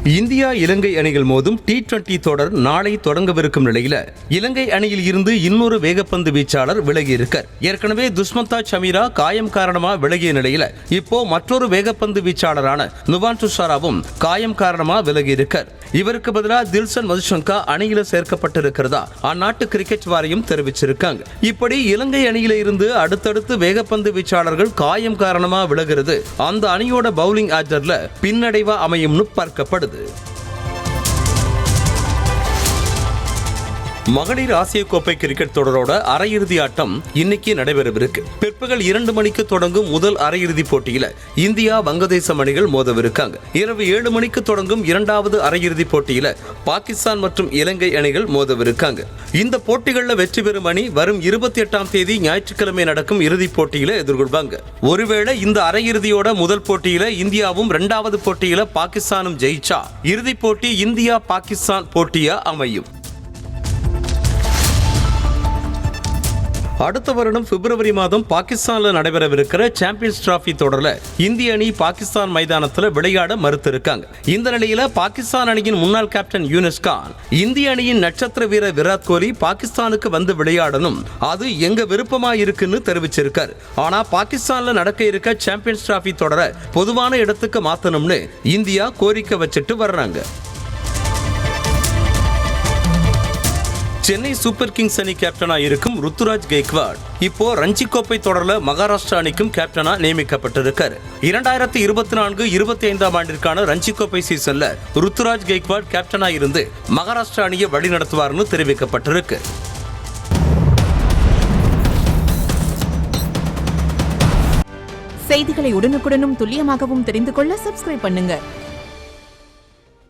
India இலங்கை அணிகள் மோதும் T20 தொடர் நாளை தொடங்கவிருக்கும் நிலையில இலங்கை அணியில் இருந்து இன்னொரு வேகப்பந்து வீச்சாளர் விலகியிருக்கார். ஏற்கனவே துஷ்மந்தா சமீரா காயம் காரணமா விலகிய நிலையில இப்போ மற்றொரு வேகப்பந்து வீச்சாளரான நுவான் துஷாராவும் காயம் காரணமா விலகியிருக்கார். இவருக்கு பதிலாக தில்ஷன் மதுசங்கா அணியில சேர்க்கப்பட்டிருக்கிறதா அந்நாட்டு கிரிக்கெட் வாரியம் தெரிவிச்சிருக்காங்க. இப்படி இலங்கை அணியில இருந்து அடுத்தடுத்து வேகப்பந்து வீச்சாளர்கள் காயம் காரணமா விலகிறது அந்த அணியோட பவுலிங் ஆர்டர்ல பின்னடைவா அமையும்னு பார்க்கப்படுது. மகளிர் ஆசிய கோப்பை கிரிக்கெட் தொடரோட அரையிறுதி ஆட்டம் இன்னைக்கு நடைபெறவிருக்கு. பிற்பகல் 2 மணிக்கு தொடங்கும் முதல் அரையிறுதி போட்டியில இந்தியா வங்கதேசம் அணிகள் மோதவிருக்காங்க. இரவு 7 மணிக்கு தொடங்கும் இரண்டாவது அரையிறுதி போட்டியில பாகிஸ்தான் மற்றும் இலங்கை அணிகள் மோதவிருக்காங்க. இந்த போட்டிகளில் வெற்றி பெறும் அணி வரும் 28ஆம் தேதி ஞாயிற்றுக்கிழமை நடக்கும் இறுதிப் போட்டியில எதிர்கொள்வாங்க. ஒருவேளை இந்த அரையிறுதியோட முதல் போட்டியில இந்தியாவும் இரண்டாவது போட்டியில பாகிஸ்தானும் ஜெயிச்சா இறுதிப் போட்டி இந்தியா பாகிஸ்தான் போட்டியா அமையும். அடுத்த வருடம் பிப்ரவரி மாதம் பாகிஸ்தான்ல நடைபெறவிருக்கிற சாம்பியன்ஸ் டிராபி தொடர்ல இந்திய அணி பாகிஸ்தான் மைதானத்தில் விளையாட மறுத்திருக்காங்க. இந்த நிலையில பாகிஸ்தான் அணியின் முன்னாள் கேப்டன் யூனிஸ் கான் இந்திய அணியின் நட்சத்திர வீரர் விராட் கோலி பாகிஸ்தானுக்கு வந்து விளையாடணும், அது எங்க விருப்பமா இருக்குன்னு தெரிவிச்சிருக்காரு. ஆனா பாகிஸ்தான்ல நடக்க இருக்க சாம்பியன்ஸ் டிராபி தொடர பொதுவான இடத்துக்கு மாத்தணும்னு இந்தியா கோரிக்கை வச்சுட்டு வர்றாங்க. சென்னை சூப்பர் கிங்ஸ் அணி கேப்டனா இருக்கும் ருத்துராஜ் கெய்க்வாட் இப்போ ரஞ்சி கோப்பை தொடர்ல மகாராஷ்டிரா அணிக்கும் கேப்டனா நியமிக்கப்பட்டிருக்காரு. 2024-25 ஆண்டிற்கான ரஞ்சி கோப்பை சீசன்ல ருத்துராஜ் கெய்க்வாட் கேப்டனா இருந்து மகாராஷ்டிரா அணியை வழிநடத்துவார்னு தெரிவிக்கப்பட்டிருக்கு. செய்திகளை உடனுக்குடனும் துல்லியமாகவும் தெரிந்து கொள்ள சப்ஸ்கிரைப் பண்ணுங்க.